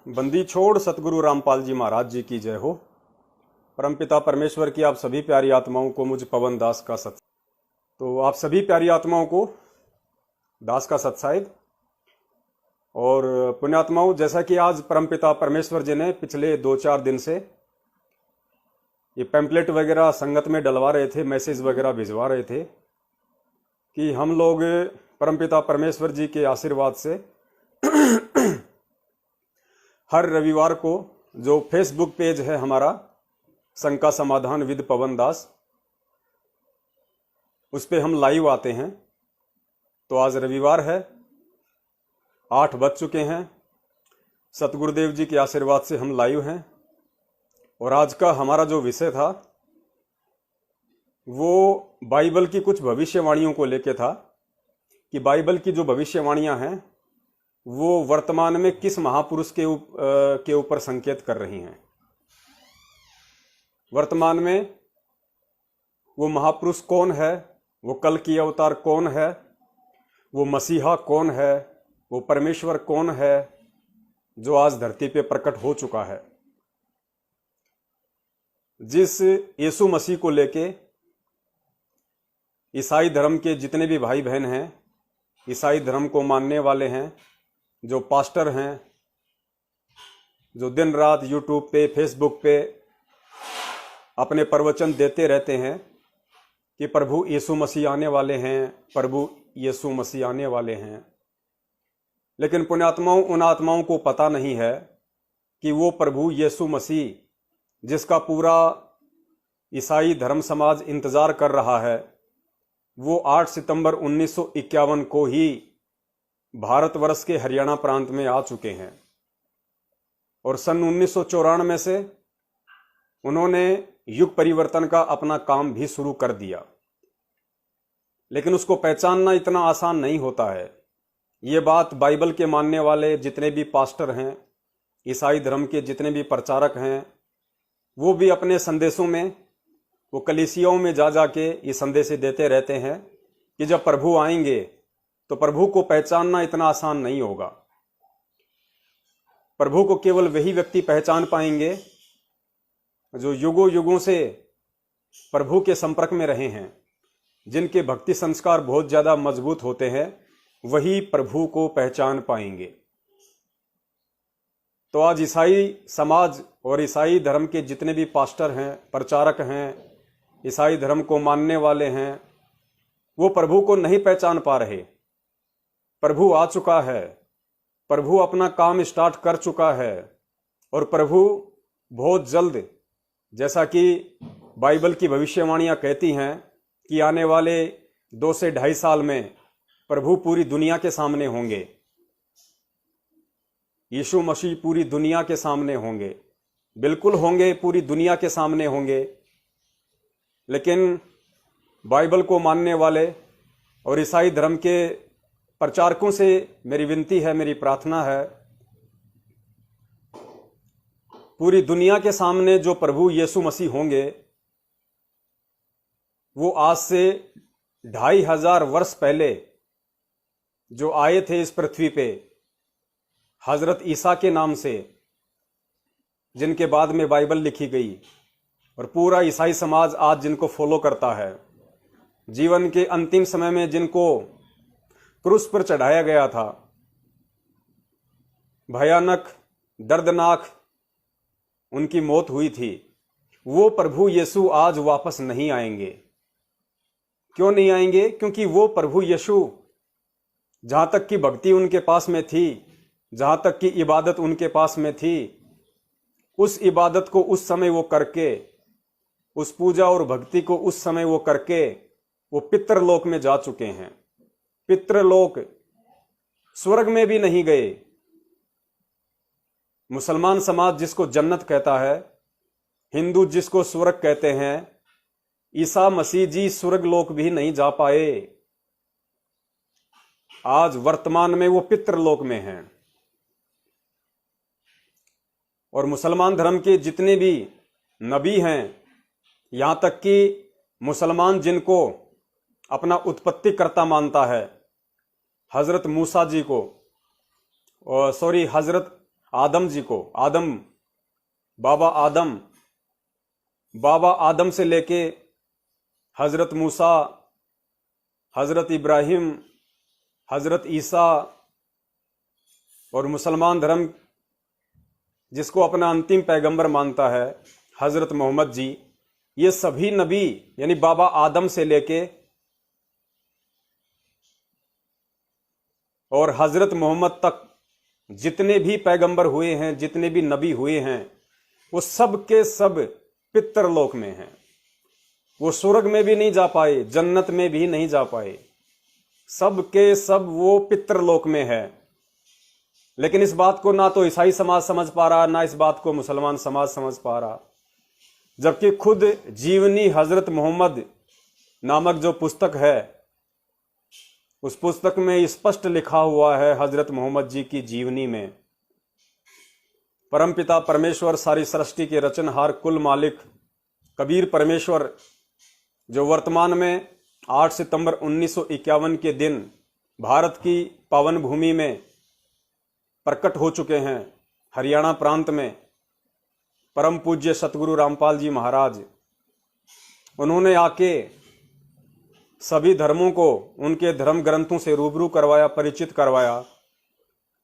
बंदी छोड़ सतगुरु रामपाल जी महाराज जी की जय हो। परमपिता परमेश्वर की आप सभी प्यारी आत्माओं को मुझ पवन दास का सत। तो आप सभी प्यारी आत्माओं को दास का सत्साहिब और पुण्यात्माओं, जैसा कि आज परमपिता परमेश्वर जी ने पिछले 2-4 दिन से ये पैम्पलेट वगैरह संगत में डलवा रहे थे, मैसेज वगैरह भिजवा रहे थे कि हम लोग परमपिता परमेश्वर जी के आशीर्वाद से हर रविवार को जो फेसबुक पेज है हमारा शंका समाधान विद पवन दास, उस पे हम लाइव आते हैं। तो आज रविवार है, 8 बज चुके हैं। सतगुरुदेव जी के आशीर्वाद से हम लाइव हैं और आज का हमारा जो विषय था वो बाइबल की कुछ भविष्यवाणियों को लेके था कि बाइबल की जो भविष्यवाणियां हैं वो वर्तमान में किस महापुरुष के ऊपर संकेत कर रही हैं। वर्तमान में वो महापुरुष कौन है, वो कल की अवतार कौन है, वो मसीहा कौन है, वो परमेश्वर कौन है जो आज धरती पे प्रकट हो चुका है। जिस यीशु मसीह को लेके ईसाई धर्म के जितने भी भाई बहन हैं, ईसाई धर्म को मानने वाले हैं, जो पास्टर हैं, जो दिन रात यूट्यूब पे फेसबुक पे अपने प्रवचन देते रहते हैं कि प्रभु यीशु मसीह आने वाले हैं, प्रभु यीशु मसीह आने वाले हैं, लेकिन पुण्यात्माओं, उन आत्माओं को पता नहीं है कि वो प्रभु यीशु मसीह जिसका पूरा ईसाई धर्म समाज इंतजार कर रहा है, वो 8 सितंबर 1951 को ही भारतवर्ष के हरियाणा प्रांत में आ चुके हैं और सन 1994 से उन्होंने युग परिवर्तन का अपना काम भी शुरू कर दिया। लेकिन उसको पहचानना इतना आसान नहीं होता है। ये बात बाइबल के मानने वाले जितने भी पास्टर हैं, ईसाई धर्म के जितने भी प्रचारक हैं, वो भी अपने संदेशों में, वो कलीसियाओं में जा जाके ये संदेश देते रहते हैं कि जब प्रभु आएंगे तो प्रभु को पहचानना इतना आसान नहीं होगा। प्रभु को केवल वही व्यक्ति पहचान पाएंगे जो युगों युगों से प्रभु के संपर्क में रहे हैं, जिनके भक्ति संस्कार बहुत ज्यादा मजबूत होते हैं, वही प्रभु को पहचान पाएंगे। तो आज ईसाई समाज और ईसाई धर्म के जितने भी पास्टर हैं, प्रचारक हैं, ईसाई धर्म को मानने वाले हैं, वो प्रभु को नहीं पहचान पा रहे। प्रभु आ चुका है, प्रभु अपना काम स्टार्ट कर चुका है और प्रभु बहुत जल्द, जैसा कि बाइबल की भविष्यवाणियां कहती हैं कि आने वाले 2 से 2.5 साल में प्रभु पूरी दुनिया के सामने होंगे। यीशु मसीह पूरी दुनिया के सामने होंगे, बिल्कुल होंगे, पूरी दुनिया के सामने होंगे। लेकिन बाइबल को मानने वाले और ईसाई धर्म के प्रचारकों से मेरी विनती है, मेरी प्रार्थना है, पूरी दुनिया के सामने जो प्रभु यीशु मसीह होंगे वो आज से 2500 वर्ष पहले जो आए थे इस पृथ्वी पे हजरत ईसा के नाम से, जिनके बाद में बाइबल लिखी गई और पूरा ईसाई समाज आज जिनको फॉलो करता है, जीवन के अंतिम समय में जिनको क्रूस पर चढ़ाया गया था, भयानक दर्दनाक उनकी मौत हुई थी, वो प्रभु यीशु आज वापस नहीं आएंगे। क्यों नहीं आएंगे? क्योंकि वो प्रभु यीशु जहां तक की भक्ति उनके पास में थी, जहां तक की इबादत उनके पास में थी, उस इबादत को उस समय वो करके, उस पूजा और भक्ति को उस समय वो करके वो पितृलोक में जा चुके हैं। पितृलोक, स्वर्ग में भी नहीं गए। मुसलमान समाज जिसको जन्नत कहता है, हिंदू जिसको स्वर्ग कहते हैं, ईसा मसीह जी स्वर्ग लोक भी नहीं जा पाए। आज वर्तमान में वो पितृलोक में हैं। और मुसलमान धर्म के जितने भी नबी हैं, यहां तक कि मुसलमान जिनको अपना उत्पत्तिकर्ता मानता है, हजरत मूसा जी को, हजरत आदम जी को, बाबा आदम से लेके हजरत मूसा, हजरत इब्राहिम, हजरत ईसा और मुसलमान धर्म जिसको अपना अंतिम पैगंबर मानता है हजरत मोहम्मद जी, ये सभी नबी यानी बाबा आदम से लेके और हजरत मोहम्मद तक जितने भी पैगंबर हुए हैं, जितने भी नबी हुए हैं, वो सब के सब पितरलोक में हैं। वो स्वर्ग में भी नहीं जा पाए, जन्नत में भी नहीं जा पाए, सब के सब वो पितरलोक में है। लेकिन इस बात को ना तो ईसाई समाज समझ पा रहा, ना इस बात को मुसलमान समाज समझ पा रहा, जबकि खुद जीवनी हजरत मोहम्मद नामक जो पुस्तक है, उस पुस्तक में स्पष्ट लिखा हुआ है हजरत मोहम्मद जी की जीवनी में, परमपिता परमेश्वर, सारी सृष्टि के रचनहार, कुल मालिक कबीर परमेश्वर, जो वर्तमान में 8 सितंबर 1951 के दिन भारत की पावन भूमि में प्रकट हो चुके हैं, हरियाणा प्रांत में, परम पूज्य सतगुरु रामपाल जी महाराज। उन्होंने आके सभी धर्मों को उनके धर्म ग्रंथों से रूबरू करवाया, परिचित करवाया,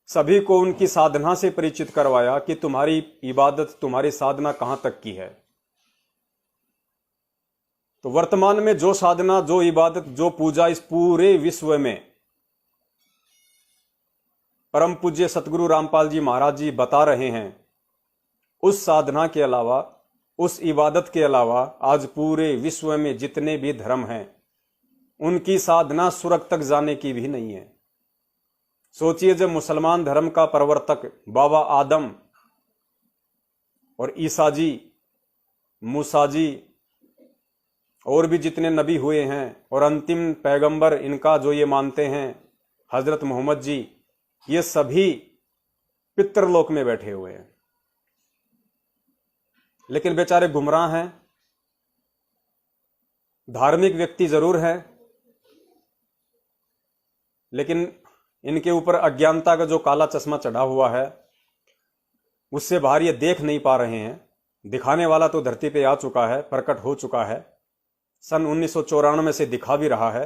सभी को उनकी साधना से परिचित करवाया कि तुम्हारी इबादत, तुम्हारी साधना कहां तक की है। तो वर्तमान में जो साधना, जो इबादत, जो पूजा इस पूरे विश्व में परम पूज्य सतगुरु रामपाल जी महाराज जी बता रहे हैं, उस साधना के अलावा, उस इबादत के अलावा आज पूरे विश्व में जितने भी धर्म हैं, उनकी साधना स्वर्ग तक जाने की भी नहीं है। सोचिए, जब मुसलमान धर्म का प्रवर्तक बाबा आदम और ईसा जी, मूसा जी और भी जितने नबी हुए हैं और अंतिम पैगंबर इनका जो ये मानते हैं हजरत मोहम्मद जी, ये सभी पितरलोक में बैठे हुए हैं। लेकिन बेचारे गुमराह हैं, धार्मिक व्यक्ति जरूर है, लेकिन इनके ऊपर अज्ञानता का जो काला चश्मा चढ़ा हुआ है, उससे बाहर ये देख नहीं पा रहे हैं। दिखाने वाला तो धरती पे आ चुका है, प्रकट हो चुका है, सन 1994 से दिखा भी रहा है,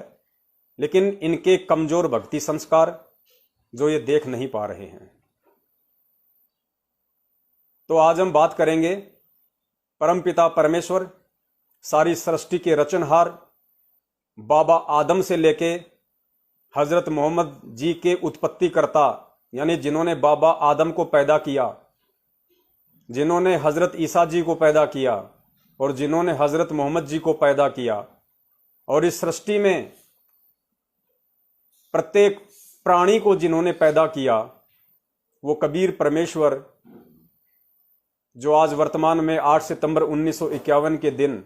लेकिन इनके कमजोर भक्ति संस्कार जो ये देख नहीं पा रहे हैं। तो आज हम बात करेंगे परमपिता परमेश्वर, सारी सृष्टि के रचनहार, बाबा आदम से लेके हजरत मोहम्मद जी के उत्पत्तिकर्ता, यानी जिन्होंने बाबा आदम को पैदा किया, जिन्होंने हजरत ईसा जी को पैदा किया और जिन्होंने हजरत मोहम्मद जी को पैदा किया, और इस सृष्टि में प्रत्येक प्राणी को जिन्होंने पैदा किया, वो कबीर परमेश्वर, जो आज वर्तमान में 8 सितंबर 1951 के दिन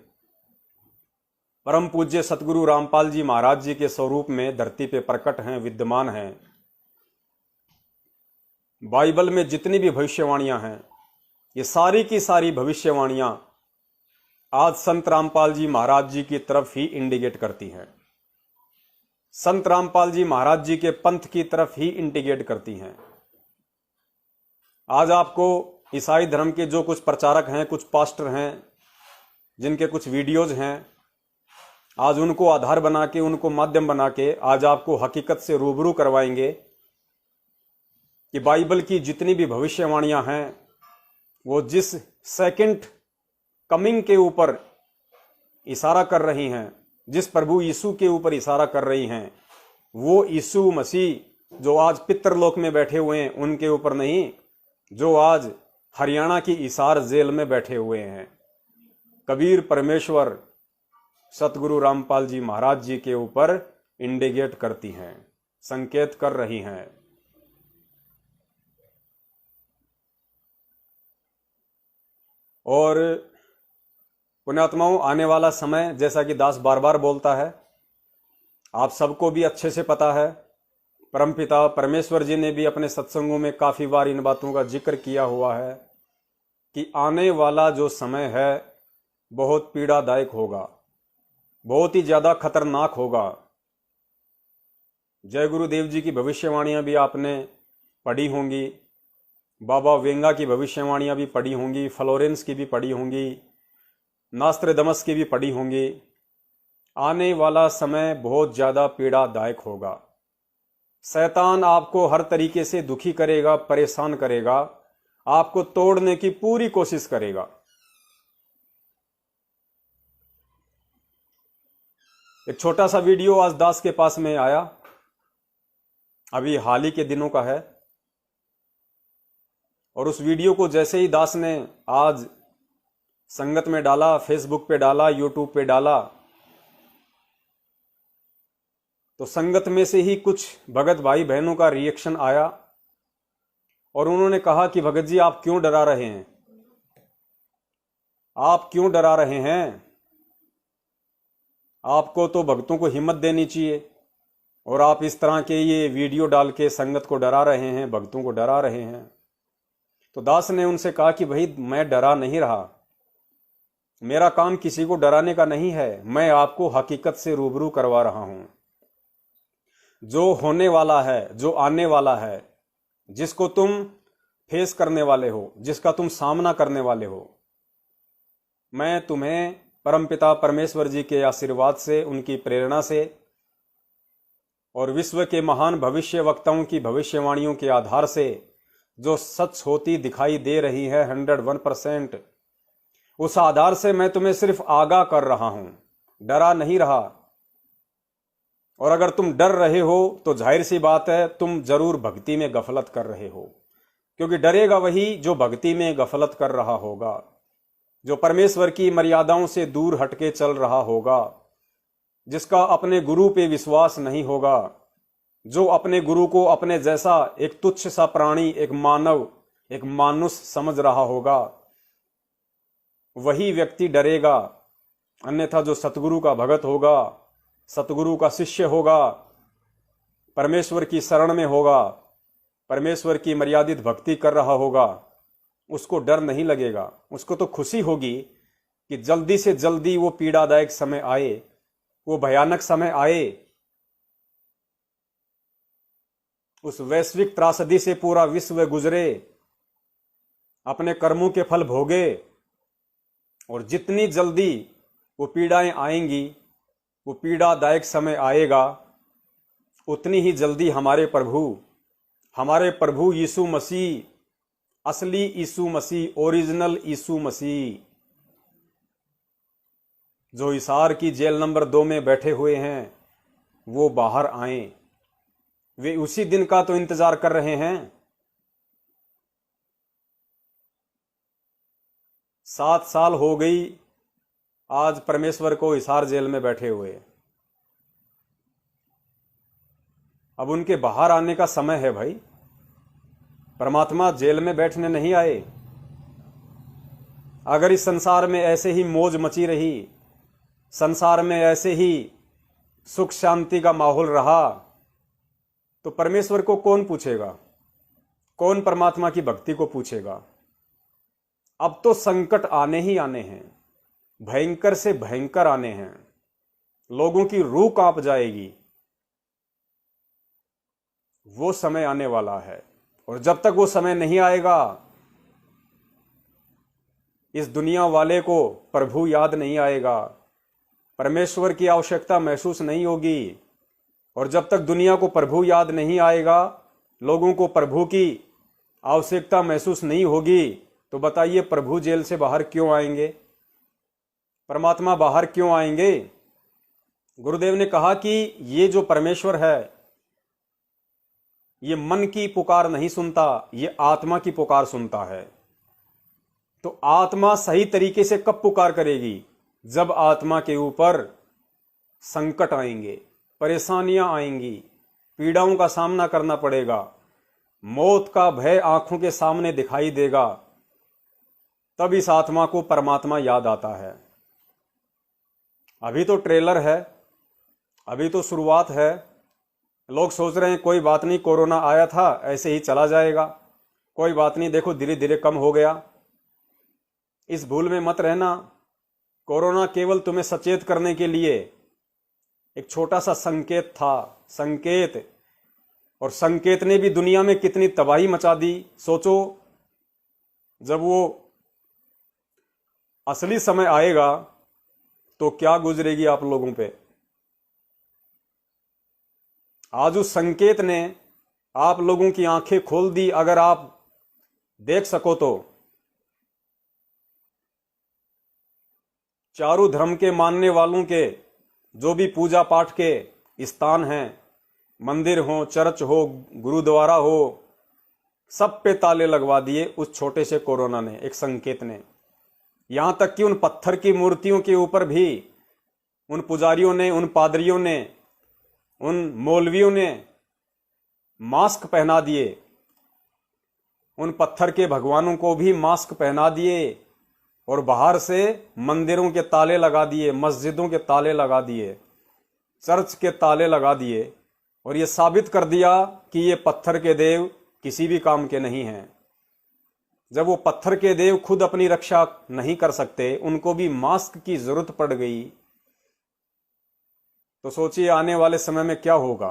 परम पूज्य सतगुरु रामपाल जी महाराज जी के स्वरूप में धरती पे प्रकट हैं, विद्यमान हैं। बाइबल में जितनी भी भविष्यवाणियां हैं, ये सारी की सारी भविष्यवाणियां आज संत रामपाल जी महाराज जी की तरफ ही इंडिकेट करती हैं, संत रामपाल जी महाराज जी के पंथ की तरफ ही इंडिकेट करती हैं। आज आपको ईसाई धर्म के जो कुछ प्रचारक हैं, कुछ पास्टर हैं, जिनके कुछ वीडियोज हैं, आज उनको आधार बना के, उनको माध्यम बना के आज आपको हकीकत से रूबरू करवाएंगे कि बाइबल की जितनी भी भविष्यवाणियां हैं, वो जिस सेकंड कमिंग के ऊपर इशारा कर रही हैं, जिस प्रभु यीशु के ऊपर इशारा कर रही हैं, वो यीशु मसीह जो आज पितरलोक में बैठे हुए हैं उनके ऊपर नहीं, जो आज हरियाणा की हिसार जेल में बैठे हुए हैं, कबीर परमेश्वर सतगुरु रामपाल जी महाराज जी के ऊपर इंडिकेट करती हैं, संकेत कर रही हैं। और पुण्यात्माओं, आने वाला समय, जैसा कि दास बार बार बोलता है, आप सबको भी अच्छे से पता है, परमपिता परमेश्वर जी ने भी अपने सत्संगों में काफी बार इन बातों का जिक्र किया हुआ है कि आने वाला जो समय है बहुत पीड़ादायक होगा, बहुत ही ज्यादा खतरनाक होगा। जय गुरुदेव जी की भविष्यवाणियां भी आपने पढ़ी होंगी, बाबा वेंगा की भविष्यवाणियां भी पढ़ी होंगी, फ्लोरेंस की भी पढ़ी होंगी, नास्त्रदमस की भी पढ़ी होंगी। आने वाला समय बहुत ज़्यादा पीड़ादायक होगा। शैतान आपको हर तरीके से दुखी करेगा, परेशान करेगा, आपको तोड़ने की पूरी कोशिश करेगा। एक छोटा सा वीडियो आज दास के पास में आया, अभी हाल ही के दिनों का है, और उस वीडियो को जैसे ही दास ने आज संगत में डाला, फेसबुक पे डाला, यूट्यूब पे डाला, तो संगत में से ही कुछ भगत भाई बहनों का रिएक्शन आया और उन्होंने कहा कि भगत जी आप क्यों डरा रहे हैं, आप क्यों डरा रहे हैं, आपको तो भक्तों को हिम्मत देनी चाहिए और आप इस तरह के ये वीडियो डाल के संगत को डरा रहे हैं, भक्तों को डरा रहे हैं। तो दास ने उनसे कहा कि भाई मैं डरा नहीं रहा, मेरा काम किसी को डराने का नहीं है, मैं आपको हकीकत से रूबरू करवा रहा हूं। जो होने वाला है, जो आने वाला है, जिसको तुम फेस करने वाले हो, जिसका तुम सामना करने वाले हो, मैं तुम्हें परमपिता परमेश्वर जी के आशीर्वाद से, उनकी प्रेरणा से और विश्व के महान भविष्य वक्ताओं की भविष्यवाणियों के आधार से जो सच होती दिखाई दे रही है 101%, उस आधार से मैं तुम्हें सिर्फ आगाह कर रहा हूं, डरा नहीं रहा। और अगर तुम डर रहे हो तो जाहिर सी बात है तुम जरूर भक्ति में गफलत कर रहे हो, क्योंकि डरेगा वही जो भक्ति में गफलत कर रहा होगा, जो परमेश्वर की मर्यादाओं से दूर हटके चल रहा होगा, जिसका अपने गुरु पे विश्वास नहीं होगा, जो अपने गुरु को अपने जैसा एक तुच्छ सा प्राणी, एक मानव, एक मानुष समझ रहा होगा, वही व्यक्ति डरेगा। अन्यथा जो सतगुरु का भगत होगा, सतगुरु का शिष्य होगा, परमेश्वर की शरण में होगा, परमेश्वर की मर्यादित भक्ति कर रहा होगा, उसको डर नहीं लगेगा। उसको तो खुशी होगी कि जल्दी से जल्दी वो पीड़ादायक समय आए, वो भयानक समय आए, उस वैश्विक त्रासदी से पूरा विश्व गुजरे, अपने कर्मों के फल भोगे, और जितनी जल्दी वो पीड़ाएं आएंगी, वो पीड़ादायक समय आएगा, उतनी ही जल्दी हमारे प्रभु यीशु मसीह, असली यीशु मसीह, ओरिजिनल यीशु मसीह, जो हिसार की जेल नंबर 2 में बैठे हुए हैं, वो बाहर आए। वे उसी दिन का तो इंतजार कर रहे हैं। 7 साल हो गई आज परमेश्वर को हिसार जेल में बैठे हुए। अब उनके बाहर आने का समय है भाई। परमात्मा जेल में बैठने नहीं आए। अगर इस संसार में ऐसे ही मौज मची रही, संसार में ऐसे ही सुख शांति का माहौल रहा, तो परमेश्वर को कौन पूछेगा, कौन परमात्मा की भक्ति को पूछेगा। अब तो संकट आने ही आने हैं, भयंकर से भयंकर आने हैं, लोगों की रूह कांप जाएगी। वो समय आने वाला है, और जब तक वो समय नहीं आएगा, इस दुनिया वाले को प्रभु याद नहीं आएगा, परमेश्वर की आवश्यकता महसूस नहीं होगी। और जब तक दुनिया को प्रभु याद नहीं आएगा, लोगों को प्रभु की आवश्यकता महसूस नहीं होगी, तो बताइए प्रभु जेल से बाहर क्यों आएंगे, परमात्मा बाहर क्यों आएंगे। गुरुदेव ने कहा कि ये जो परमेश्वर है, ये मन की पुकार नहीं सुनता, ये आत्मा की पुकार सुनता है। तो आत्मा सही तरीके से कब पुकार करेगी? जब आत्मा के ऊपर संकट आएंगे, परेशानियां आएंगी, पीड़ाओं का सामना करना पड़ेगा, मौत का भय आंखों के सामने दिखाई देगा, तब इस आत्मा को परमात्मा याद आता है। अभी तो ट्रेलर है, अभी तो शुरुआत है। लोग सोच रहे हैं कोई बात नहीं, कोरोना आया था ऐसे ही चला जाएगा, कोई बात नहीं, देखो धीरे धीरे कम हो गया। इस भूल में मत रहना। कोरोना केवल तुम्हें सचेत करने के लिए एक छोटा सा संकेत था, संकेत। और संकेत ने भी दुनिया में कितनी तबाही मचा दी। सोचो जब वो असली समय आएगा तो क्या गुजरेगी आप लोगों पे। आज उस संकेत ने आप लोगों की आंखें खोल दी। अगर आप देख सको तो चारों धर्म के मानने वालों के जो भी पूजा पाठ के स्थान हैं, मंदिर हो, चर्च हो, गुरुद्वारा हो, सब पे ताले लगवा दिए उस छोटे से कोरोना ने, एक संकेत ने। यहां तक कि उन पत्थर की मूर्तियों के ऊपर भी उन पुजारियों ने, उन पादरियों ने, उन मौलवियों ने मास्क पहना दिए। उन पत्थर के भगवानों को भी मास्क पहना दिए और बाहर से मंदिरों के ताले लगा दिए, मस्जिदों के ताले लगा दिए, चर्च के ताले लगा दिए और ये साबित कर दिया कि ये पत्थर के देव किसी भी काम के नहीं हैं। जब वो पत्थर के देव खुद अपनी रक्षा नहीं कर सकते, उनको भी मास्क की जरूरत पड़ गई, तो सोचिए आने वाले समय में क्या होगा।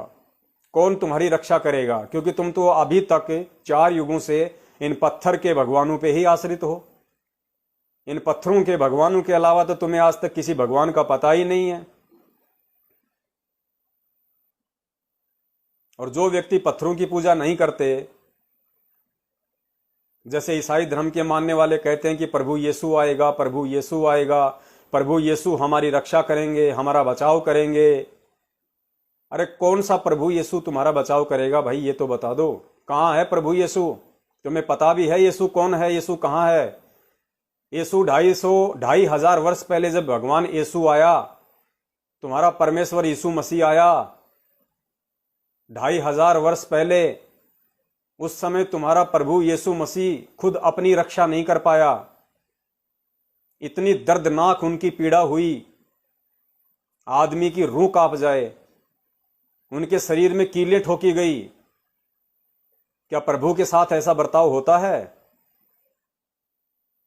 कौन तुम्हारी रक्षा करेगा? क्योंकि तुम तो अभी तक 4 युगों से इन पत्थर के भगवानों पे ही आश्रित हो। इन पत्थरों के भगवानों के अलावा तो तुम्हें आज तक किसी भगवान का पता ही नहीं है। और जो व्यक्ति पत्थरों की पूजा नहीं करते, जैसे ईसाई धर्म के मानने वाले कहते हैं कि प्रभु यीशु आएगा, प्रभु यीशु आएगा, प्रभु यीशु हमारी रक्षा करेंगे, हमारा बचाव करेंगे। अरे कौन सा प्रभु यीशु तुम्हारा बचाव करेगा भाई, ये तो बता दो। कहां है प्रभु यीशु? तुम्हें पता भी है यीशु कौन है, यीशु कहां है? यीशु 2,500 वर्ष पहले जब भगवान यीशु आया, तुम्हारा परमेश्वर यीशु मसीह आया 2,500 वर्ष पहले, उस समय तुम्हारा प्रभु यीशु मसीह खुद अपनी रक्षा नहीं कर पाया। इतनी दर्दनाक उनकी पीड़ा हुई, आदमी की रूह कांप जाए, उनके शरीर में कीलें ठोकी गई। क्या प्रभु के साथ ऐसा बर्ताव होता है?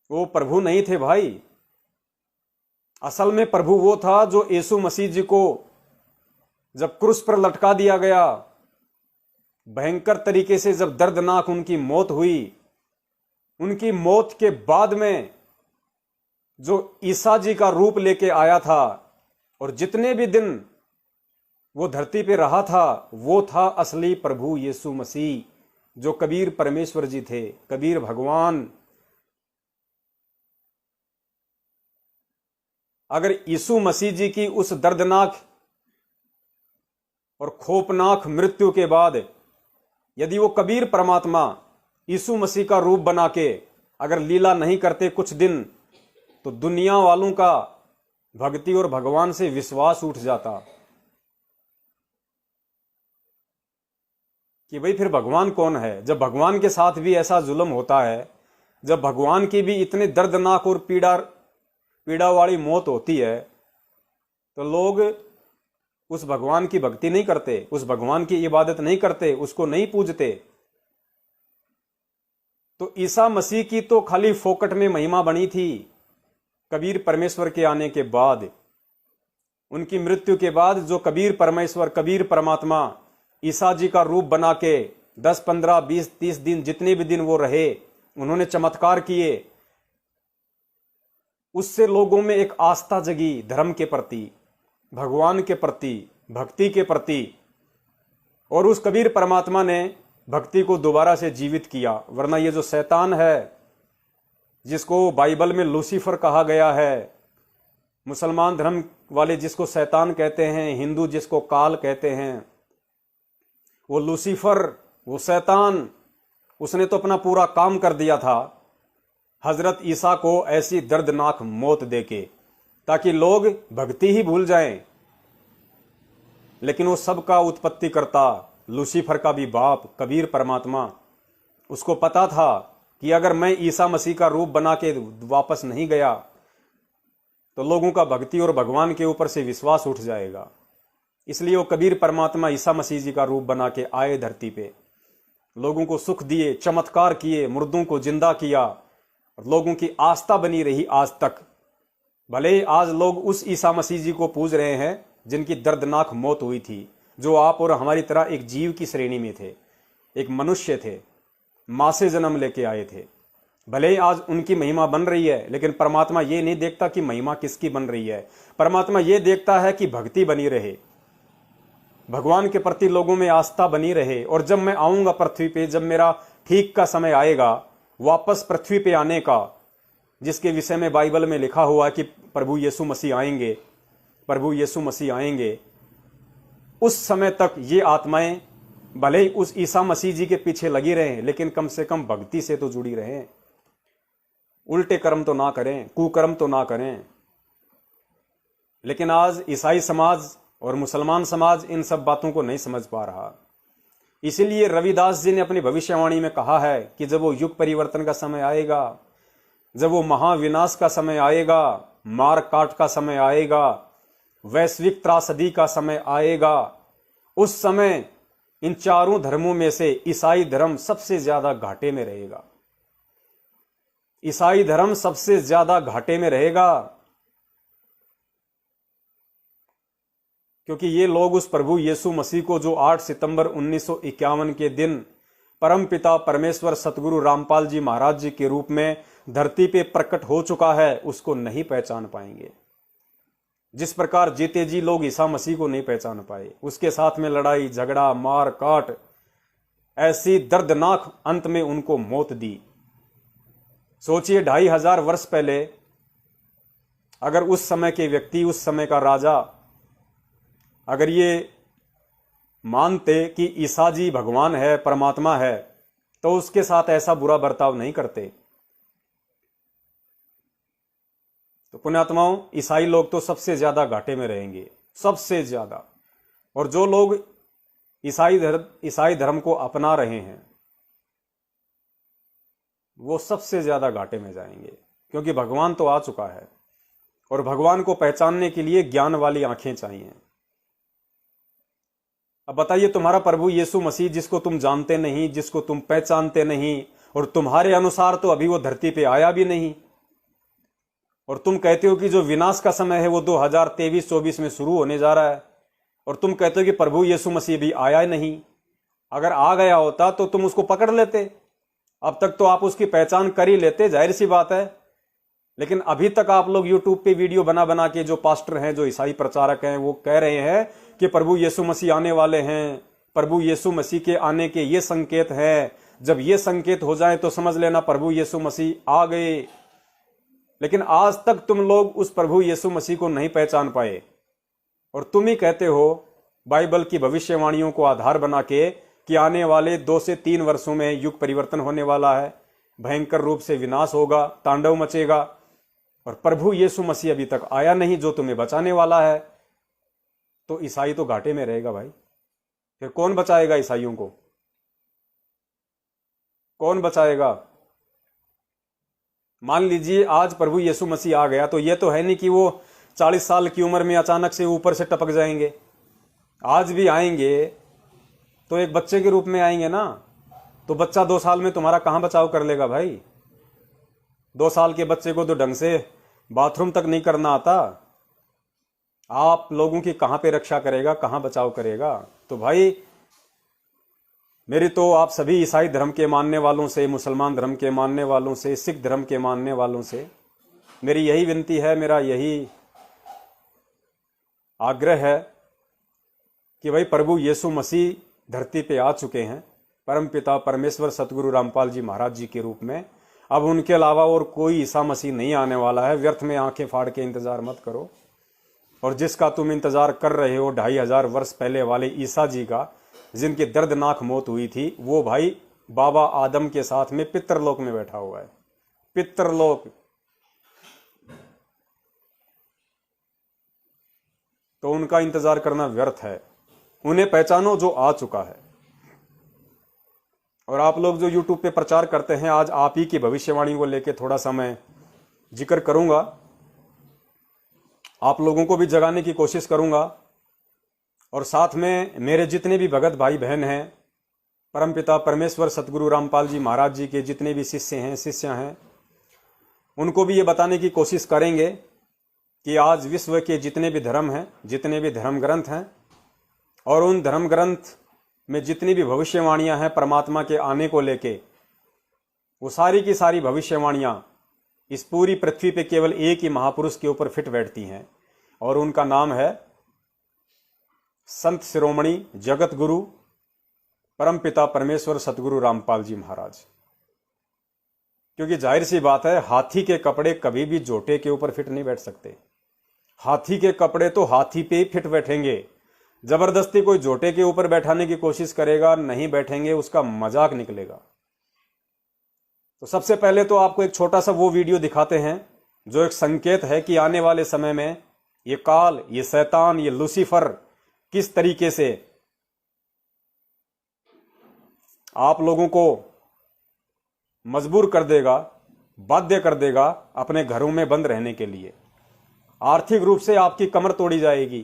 वो प्रभु नहीं थे भाई। असल में प्रभु वो था जो यीशु मसीह जी को जब क्रूस पर लटका दिया गया, भयंकर तरीके से जब दर्दनाक उनकी मौत हुई, उनकी मौत के बाद में जो ईसा जी का रूप लेके आया था और जितने भी दिन वो धरती पे रहा था, वो था असली प्रभु यीशु मसीह, जो कबीर परमेश्वर जी थे, कबीर भगवान। अगर यीशु मसीह जी की उस दर्दनाक और खौफनाक मृत्यु के बाद यदि वो कबीर परमात्मा यीशु मसीह का रूप बना के अगर लीला नहीं करते कुछ दिन, तो दुनिया वालों का भक्ति और भगवान से विश्वास उठ जाता कि भाई फिर भगवान कौन है। जब भगवान के साथ भी ऐसा जुल्म होता है, जब भगवान की भी इतने दर्दनाक और पीड़ा वाली मौत होती है, तो लोग उस भगवान की भक्ति नहीं करते, उस भगवान की इबादत नहीं करते, उसको नहीं पूजते। तो ईसा मसीह की तो खाली फोकट में महिमा बनी थी कबीर परमेश्वर के आने के बाद। उनकी मृत्यु के बाद जो कबीर परमेश्वर, कबीर परमात्मा ईसा जी का रूप बना के 10, 15, 20, 30 दिन, जितने भी दिन वो रहे, उन्होंने चमत्कार किए। उससे लोगों में एक आस्था जगी धर्म के प्रति, भगवान के प्रति, भक्ति के प्रति। और उस कबीर परमात्मा ने भक्ति को दोबारा से जीवित किया। वरना ये जो शैतान है, जिसको बाइबल में लूसीफर कहा गया है, मुसलमान धर्म वाले जिसको शैतान कहते हैं, हिंदू जिसको काल कहते हैं, वो लूसीफर, वो शैतान, उसने तो अपना पूरा काम कर दिया था हजरत ईसा को ऐसी दर्दनाक मौत देके, ताकि लोग भक्ति ही भूल जाएं। लेकिन वो सबका उत्पत्ति करता, लूसीफर का भी बाप कबीर परमात्मा, उसको पता था कि अगर मैं ईसा मसीह का रूप बना के वापस नहीं गया तो लोगों का भक्ति और भगवान के ऊपर से विश्वास उठ जाएगा। इसलिए वो कबीर परमात्मा ईसा मसीह जी का रूप बना के आए धरती पे, लोगों को सुख दिए, चमत्कार किए, मुर्दों को जिंदा किया, और लोगों की आस्था बनी रही आज तक। भले आज लोग उस ईसा मसीह जी को पूज रहे हैं जिनकी दर्दनाक मौत हुई थी, जो आप और हमारी तरह एक जीव की श्रेणी में थे, एक मनुष्य थे, मां से जन्म लेके आए थे, भले ही आज उनकी महिमा बन रही है, लेकिन परमात्मा ये नहीं देखता कि महिमा किसकी बन रही है। परमात्मा ये देखता है कि भक्ति बनी रहे, भगवान के प्रति लोगों में आस्था बनी रहे। और जब मैं आऊंगा पृथ्वी पे, जब मेरा ठीक का समय आएगा वापस पृथ्वी पे आने का, जिसके विषय में बाइबल में लिखा हुआ है कि प्रभु यीशु मसीह आएंगे, प्रभु यीशु मसीह आएंगे, उस समय तक ये आत्माएं भले ही उस ईसा मसीह जी के पीछे लगी रहें, लेकिन कम से कम भक्ति से तो जुड़ी रहें, उल्टे कर्म तो ना करें, कुकर्म तो ना करें। लेकिन आज ईसाई समाज और मुसलमान समाज इन सब बातों को नहीं समझ पा रहा। इसीलिए रविदास जी ने अपनी भविष्यवाणी में कहा है कि जब वो युग परिवर्तन का समय आएगा, जब वो महाविनाश का समय आएगा, मार काट का समय आएगा, वैश्विक त्रासदी का समय आएगा, उस समय इन चारों धर्मों में से ईसाई धर्म सबसे ज्यादा घाटे में रहेगा। ईसाई धर्म सबसे ज्यादा घाटे में रहेगा, क्योंकि ये लोग उस प्रभु यीशु मसीह को जो 8 सितंबर 1951 के दिन परम पिता परमेश्वर सतगुरु रामपाल जी महाराज जी के रूप में धरती पे प्रकट हो चुका है, उसको नहीं पहचान पाएंगे। जिस प्रकार जीते जी लोग ईसा मसीह को नहीं पहचान पाए, उसके साथ में लड़ाई झगड़ा मार काट, ऐसी दर्दनाक अंत में उनको मौत दी। सोचिए 2500 वर्ष पहले अगर उस समय के व्यक्ति, उस समय का राजा अगर ये मानते कि ईसा जी भगवान है, परमात्मा है, तो उसके साथ ऐसा बुरा बर्ताव नहीं करते। तो पुण्यात्माओं, ईसाई लोग तो सबसे ज्यादा घाटे में रहेंगे, सबसे ज्यादा। और जो लोग ईसाई धर्म को अपना रहे हैं वो सबसे ज्यादा घाटे में जाएंगे, क्योंकि भगवान तो आ चुका है और भगवान को पहचानने के लिए ज्ञान वाली आंखें चाहिए। अब बताइए, तुम्हारा प्रभु यीशु मसीह जिसको तुम जानते नहीं, जिसको तुम पहचानते नहीं, और तुम्हारे अनुसार तो अभी वो धरती पे आया भी नहीं, और तुम कहते हो कि जो विनाश का समय है वो 2023-24 में शुरू होने जा रहा है, और तुम कहते हो कि प्रभु यीशु मसीह भी आया नहीं। अगर आ गया होता तो तुम उसको पकड़ लेते, अब तक तो आप उसकी पहचान कर ही लेते, जाहिर सी बात है। लेकिन अभी तक आप लोग यूट्यूब पे वीडियो बना बना के, जो पास्टर हैं, जो ईसाई प्रचारक हैं, वो कह रहे हैं कि प्रभु यीशु मसीह आने वाले हैं, प्रभु यीशु मसीह के आने के ये संकेत हैं, जब ये संकेत हो जाए तो समझ लेना प्रभु यीशु मसीह आ गए। लेकिन आज तक तुम लोग उस प्रभु यीशु मसीह को नहीं पहचान पाए, और तुम ही कहते हो बाइबल की भविष्यवाणियों को आधार बना के कि आने वाले 2 से 3 वर्षों में युग परिवर्तन होने वाला है, भयंकर रूप से विनाश होगा, तांडव मचेगा, और प्रभु यीशु मसीह अभी तक आया नहीं जो तुम्हें बचाने वाला है। तो ईसाई तो घाटे में रहेगा भाई। फिर कौन बचाएगा ईसाइयों को? कौन बचाएगा? मान लीजिए आज प्रभु यीशु मसीह आ गया, तो यह तो है नहीं कि वो 40 साल की उम्र में अचानक से ऊपर से टपक जाएंगे। आज भी आएंगे तो एक बच्चे के रूप में आएंगे ना। तो बच्चा 2 साल में तुम्हारा कहां बचाव कर लेगा भाई? 2 साल के बच्चे को तो ढंग से बाथरूम तक नहीं करना आता, आप लोगों की कहां पे रक्षा करेगा, कहां बचाव करेगा? तो भाई मेरी तो आप सभी ईसाई धर्म के मानने वालों से, मुसलमान धर्म के मानने वालों से, सिख धर्म के मानने वालों से मेरी यही विनती है, मेरा यही आग्रह है कि भाई प्रभु यीशु मसीह धरती पे आ चुके हैं, परमपिता परमेश्वर सतगुरु रामपाल जी महाराज जी के रूप में। अब उनके अलावा और कोई ईसा मसीह नहीं आने वाला है। व्यर्थ में आंखें फाड़ के इंतजार मत करो। और जिसका तुम इंतजार कर रहे हो 2500 वर्ष पहले वाले ईसा जी का, जिनकी दर्दनाक मौत हुई थी, वो भाई बाबा आदम के साथ में पितरलोक में बैठा हुआ है। पितरलोक। तो उनका इंतजार करना व्यर्थ है। उन्हें पहचानो जो आ चुका है। और आप लोग जो यूट्यूब पे प्रचार करते हैं, आज आप ही की भविष्यवाणी को लेके थोड़ा सा मैं जिक्र करूंगा, आप लोगों को भी जगाने की कोशिश करूंगा। और साथ में मेरे जितने भी भगत भाई बहन हैं, परमपिता परमेश्वर सतगुरु रामपाल जी महाराज जी के जितने भी शिष्य हैं, उनको भी ये बताने की कोशिश करेंगे कि आज विश्व के जितने भी धर्म हैं, जितने भी धर्म ग्रंथ हैं, और उन धर्म ग्रंथ में जितनी भी भविष्यवाणियां हैं परमात्मा के आने को लेके, वो सारी की सारी भविष्यवाणियां इस पूरी पृथ्वी पे केवल एक ही महापुरुष के ऊपर फिट बैठती हैं, और उनका नाम है संत शिरोमणि जगत गुरु परमपिता परमेश्वर सतगुरु रामपाल जी महाराज। क्योंकि जाहिर सी बात है, हाथी के कपड़े कभी भी जोटे के ऊपर फिट नहीं बैठ सकते। हाथी के कपड़े तो हाथी पे ही फिट बैठेंगे। जबरदस्ती कोई जोटे के ऊपर बैठाने की कोशिश करेगा, नहीं बैठेंगे, उसका मजाक निकलेगा। तो सबसे पहले तो आपको एक छोटा सा वो वीडियो दिखाते हैं जो एक संकेत है कि आने वाले समय में ये काल, ये शैतान, ये लूसीफर किस तरीके से आप लोगों को मजबूर कर देगा, बाध्य कर देगा अपने घरों में बंद रहने के लिए। आर्थिक रूप से आपकी कमर तोड़ी जाएगी,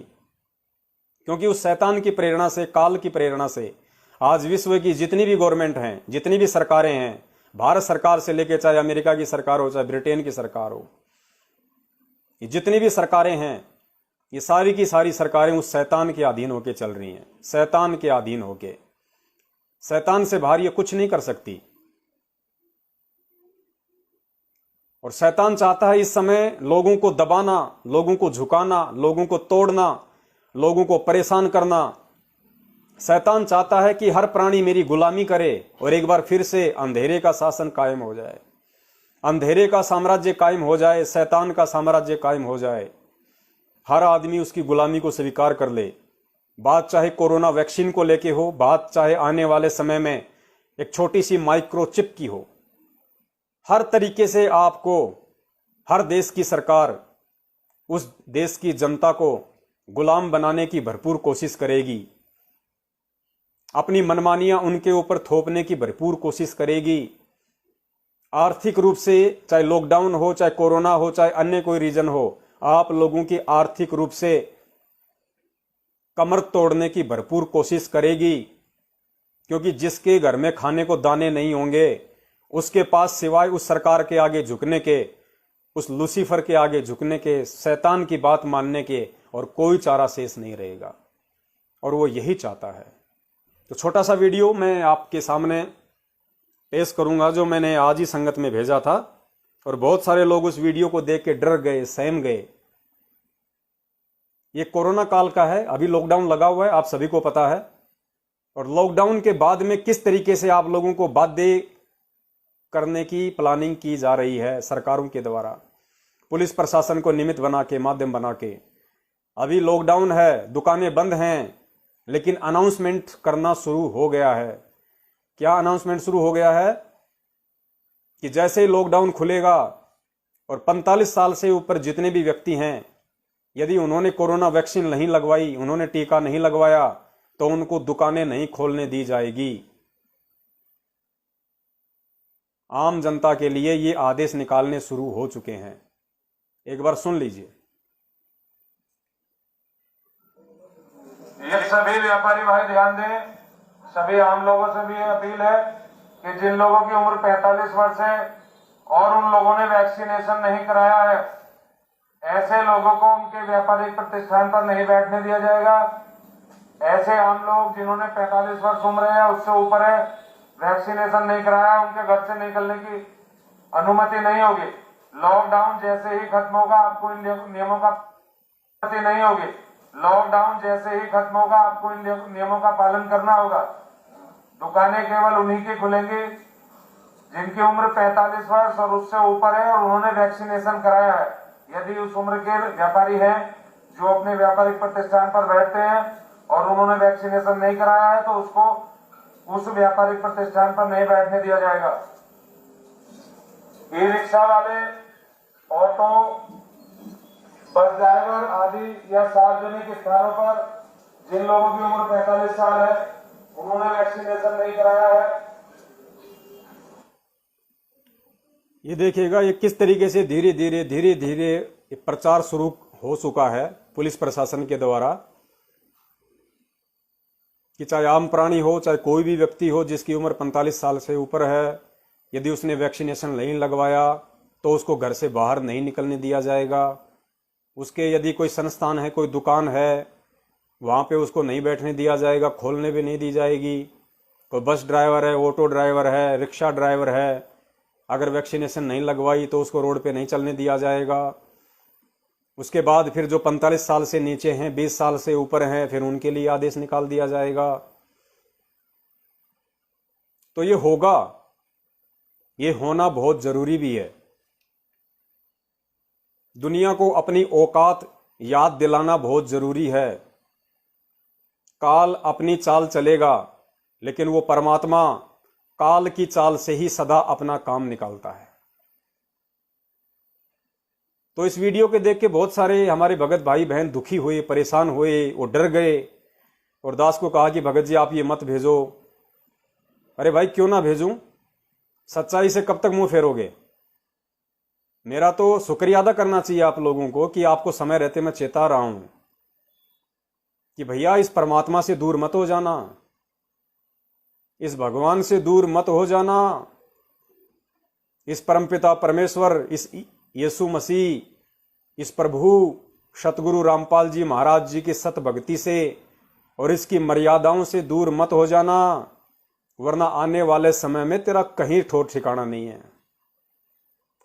क्योंकि उस शैतान की प्रेरणा से, काल की प्रेरणा से आज विश्व की जितनी भी गवर्नमेंट हैं, जितनी भी सरकारें हैं, भारत सरकार से लेकर चाहे अमेरिका की सरकार हो, चाहे ब्रिटेन की सरकार हो, ये जितनी भी सरकारें हैं, ये सारी की सारी सरकारें उस शैतान के अधीन होके चल रही हैं। शैतान के अधीन होके, शैतान से बाहर ये कुछ नहीं कर सकती। और शैतान चाहता है इस समय लोगों को दबाना, लोगों को झुकाना, लोगों को तोड़ना, लोगों को परेशान करना। शैतान चाहता है कि हर प्राणी मेरी गुलामी करे और एक बार फिर से अंधेरे का शासन कायम हो जाए, अंधेरे का साम्राज्य कायम हो जाए, शैतान का साम्राज्य कायम हो जाए। हर आदमी उसकी गुलामी को स्वीकार कर ले। बात चाहे कोरोना वैक्सीन को लेके हो, बात चाहे आने वाले समय में एक छोटी सी माइक्रोचिप की हो। हर तरीके से आपको हर देश की सरकार उस देश की जनता को गुलाम बनाने की भरपूर कोशिश करेगी, अपनी मनमानियां उनके ऊपर थोपने की भरपूर कोशिश करेगी। आर्थिक रूप से, चाहे लॉकडाउन हो, चाहे कोरोना हो, चाहे अन्य कोई रीजन हो, आप लोगों की आर्थिक रूप से कमर तोड़ने की भरपूर कोशिश करेगी। क्योंकि जिसके घर में खाने को दाने नहीं होंगे, उसके पास सिवाय उस सरकार के आगे झुकने के, उस लूसीफर के आगे झुकने के, शैतान की बात मानने के और कोई चारा शेष नहीं रहेगा। और वो यही चाहता है। तो छोटा सा वीडियो मैं आपके सामने पेश करूंगा जो मैंने आज ही संगत में भेजा था, और बहुत सारे लोग उस वीडियो को देख के डर गए, सहम गए। ये कोरोना काल का है, अभी लॉकडाउन लगा हुआ है, आप सभी को पता है। और लॉकडाउन के बाद में किस तरीके से आप लोगों को बाध्य करने की प्लानिंग की जा रही है सरकारों के द्वारा, पुलिस प्रशासन को निमित्त बना के, माध्यम बना के। अभी लॉकडाउन है, दुकानें बंद हैं, लेकिन अनाउंसमेंट करना शुरू हो गया है। क्या अनाउंसमेंट शुरू हो गया है कि जैसे ही लॉकडाउन खुलेगा और 45 साल से ऊपर जितने भी व्यक्ति हैं, यदि उन्होंने कोरोना वैक्सीन नहीं लगवाई, उन्होंने टीका नहीं लगवाया, तो उनको दुकानें नहीं खोलने दी जाएगी। आम जनता के लिए ये आदेश निकालने शुरू हो चुके हैं। एक बार सुन लीजिए। ये सभी व्यापारी भाई ध्यान दें, सभी आम लोगों से भी ये अपील है कि जिन लोगों की उम्र 45 वर्ष है और उन लोगों ने वैक्सीनेशन नहीं कराया है, ऐसे लोगों को उनके व्यापारिक प्रतिष्ठान पर नहीं बैठने दिया जाएगा। ऐसे आम लोग जिन्होंने 45 वर्ष उम्र है, उससे ऊपर है, वैक्सीनेशन नहीं कराया, उनके घर से निकलने की अनुमति नहीं होगी। लॉकडाउन जैसे ही खत्म होगा, आपको इन नियमों का अनुमति नहीं होगी। लॉकडाउन जैसे ही खत्म होगा, आपको इन नियमों का पालन करना होगा। दुकानें केवल उन्हीं की खुलेंगी जिनकी उम्र 45 वर्ष और उससे ऊपर है और उन्होंने वैक्सीनेशन कराया है। यदि उस उम्र के व्यापारी हैं जो अपने व्यापारिक प्रतिष्ठान पर बैठते हैं और उन्होंने वैक्सीनेशन नहीं कराया है, तो उसको उस व्यापारिक प्रतिष्ठान पर नहीं बैठने दिया जाएगा। ई रिक्शा वाले, ऑटो, बस ड्राइवर आदि या सार्वजनिक स्थानों पर जिन लोगों की उम्र 45 साल है, उन्होंने वैक्सीनेशन नहीं कराया है। ये देखिएगा ये किस तरीके से धीरे धीरे प्रचार शुरू हो चुका है पुलिस प्रशासन के द्वारा, कि चाहे आम प्राणी हो, चाहे कोई भी व्यक्ति हो जिसकी उम्र 45 साल से ऊपर है, यदि उसने वैक्सीनेशन नहीं लगवाया तो उसको घर से बाहर नहीं निकलने दिया जाएगा। उसके यदि कोई संस्थान है, कोई दुकान है, वहाँ पे उसको नहीं बैठने दिया जाएगा, खोलने भी नहीं दी जाएगी। कोई बस ड्राइवर है, ऑटो ड्राइवर है, रिक्शा ड्राइवर है, अगर वैक्सीनेशन नहीं लगवाई तो उसको रोड पे नहीं चलने दिया जाएगा। उसके बाद फिर जो 45 साल से नीचे हैं, 20 साल से ऊपर हैं, फिर उनके लिए आदेश निकाल दिया जाएगा। तो ये होगा, ये होना बहुत जरूरी भी है। दुनिया को अपनी औकात याद दिलाना बहुत जरूरी है। काल अपनी चाल चलेगा, लेकिन वो परमात्मा काल की चाल से ही सदा अपना काम निकालता है। तो इस वीडियो के देख के बहुत सारे हमारे भगत भाई बहन दुखी हुए, परेशान हुए, वो डर गए और दास को कहा कि भगत जी आप ये मत भेजो। अरे भाई क्यों ना भेजूं? सच्चाई से कब तक मुंह फेरोगे? मेरा तो शुक्रिया अदा करना चाहिए आप लोगों को कि आपको समय रहते मैं चेता रहा हूं कि भैया इस परमात्मा से दूर मत हो जाना, इस भगवान से दूर मत हो जाना। इस परमपिता परमेश्वर, इस यीशु मसीह, इस प्रभु सतगुरु रामपाल जी महाराज जी की सत भक्ति से और इसकी मर्यादाओं से दूर मत हो जाना, वरना आने वाले समय में तेरा कहीं ठोर ठिकाना नहीं है।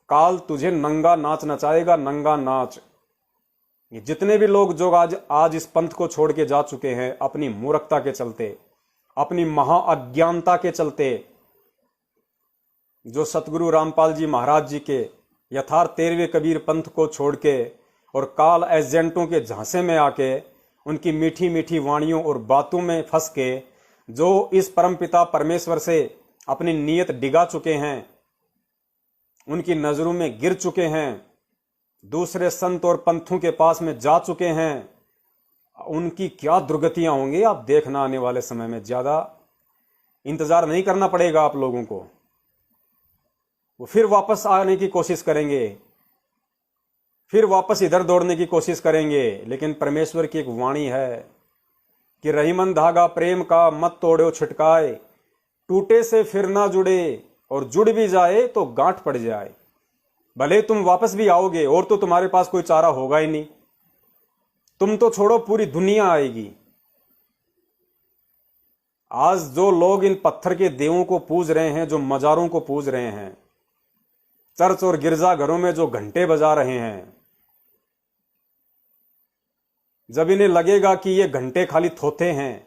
काल तुझे नंगा नाच नचाएगा, नंगा नाच। ये जितने भी लोग जो आज इस पंथ को छोड़ के जा चुके हैं अपनी मूर्खता के चलते, अपनी महाअज्ञानता के चलते, जो सतगुरु रामपाल जी महाराज जी के यथार्थ 13वें कबीर पंथ को छोड़ के और काल एजेंटों के झांसे में आके उनकी मीठी मीठी वाणियों और बातों में फंस के जो इस परमपिता परमेश्वर से अपनी नीयत डिगा चुके हैं, उनकी नजरों में गिर चुके हैं, दूसरे संत और पंथों के पास में जा चुके हैं, उनकी क्या दुर्गतियां होंगी आप देखना। आने वाले समय में ज्यादा इंतजार नहीं करना पड़ेगा आप लोगों को। वो फिर वापस आने की कोशिश करेंगे, फिर वापस इधर दौड़ने की कोशिश करेंगे। लेकिन परमेश्वर की एक वाणी है कि रहीमन धागा प्रेम का मत तोड़ो छिटकाए, टूटे से फिर ना जुड़े और जुड़ भी जाए तो गांठ पड़ जाए। भले तुम वापस भी आओगे और तो तुम्हारे पास कोई चारा होगा ही नहीं। तुम तो छोड़ो, पूरी दुनिया आएगी। आज जो लोग इन पत्थर के देवों को पूज रहे हैं, जो मजारों को पूज रहे हैं, चर्च और गिरजाघरों में जो घंटे बजा रहे हैं, जब इन्हें लगेगा कि ये घंटे खाली थोथे हैं,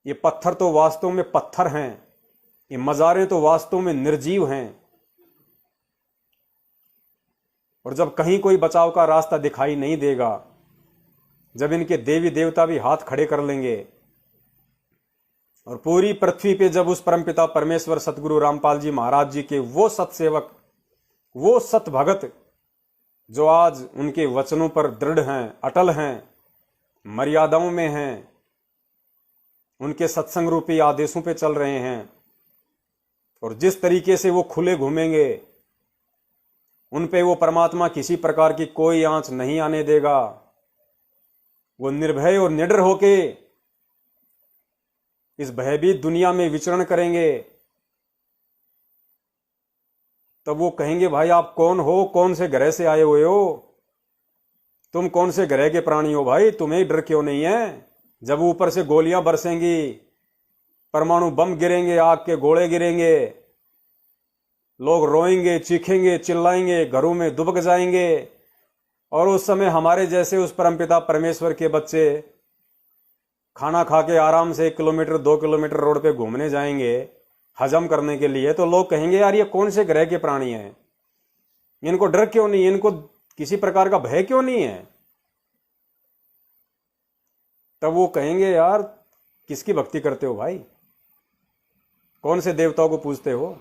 ये पत्थर तो वास्तव में पत्थर हैं, ये मजारें तो वास्तव में निर्जीव हैं, और जब कहीं कोई बचाव का रास्ता दिखाई नहीं देगा, जब इनके देवी देवता भी हाथ खड़े कर लेंगे और पूरी पृथ्वी पे जब उस परमपिता परमेश्वर सतगुरु रामपाल जी महाराज जी के वो सतसेवक, वो सत भगत जो आज उनके वचनों पर दृढ़ हैं, अटल हैं, मर्यादाओं में हैं, उनके सत्संग रूपी आदेशों पे चल रहे हैं, और जिस तरीके से वो खुले घूमेंगे, उन पे वो परमात्मा किसी प्रकार की कोई आंच नहीं आने देगा। वो निर्भय और निडर होके इस भयभीत दुनिया में विचरण करेंगे। तब वो कहेंगे भाई आप कौन हो, कौन से ग्रह से आए हुए हो, तुम कौन से ग्रह के प्राणी हो भाई, तुम्हें डर क्यों नहीं है? जब ऊपर से गोलियां बरसेंगी, परमाणु बम गिरेंगे, आग के गोले गिरेंगे, लोग रोएंगे, चीखेंगे, चिल्लाएंगे, घरों में दुबक जाएंगे, और उस समय हमारे जैसे उस परमपिता परमेश्वर के बच्चे खाना खा के आराम से 1 किलोमीटर 2 किलोमीटर रोड पे घूमने जाएंगे हजम करने के लिए, तो लोग कहेंगे यार ये कौन से ग्रह के प्राणी हैं, इनको डर क्यों नहीं, इनको किसी प्रकार का भय क्यों नहीं है? तब वो कहेंगे यार किसकी भक्ति करते हो भाई, कौन से देवताओं को पूजते हो?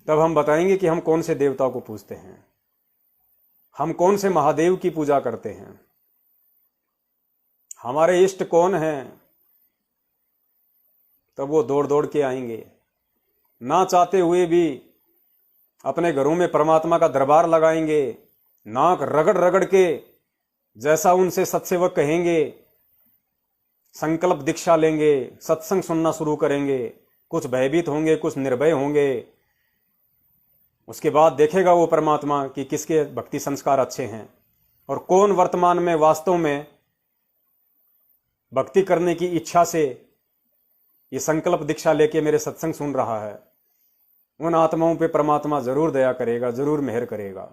तब हम बताएंगे कि हम कौन से देवताओं को पूजते हैं, हम कौन से महादेव की पूजा करते हैं, हमारे इष्ट कौन हैं। तब वो दौड़ दौड़ के आएंगे, ना चाहते हुए भी अपने घरों में परमात्मा का दरबार लगाएंगे, नाक रगड़ रगड़ के जैसा उनसे सत्सेवक कहेंगे, संकल्प दीक्षा लेंगे, सत्संग सुनना शुरू करेंगे, कुछ भयभीत होंगे, कुछ निर्भय होंगे। उसके बाद देखेगा वो परमात्मा कि किसके भक्ति संस्कार अच्छे हैं और कौन वर्तमान में वास्तव में भक्ति करने की इच्छा से ये संकल्प दीक्षा लेके मेरे सत्संग सुन रहा है। उन आत्माओं पे परमात्मा जरूर दया करेगा, जरूर मेहर करेगा।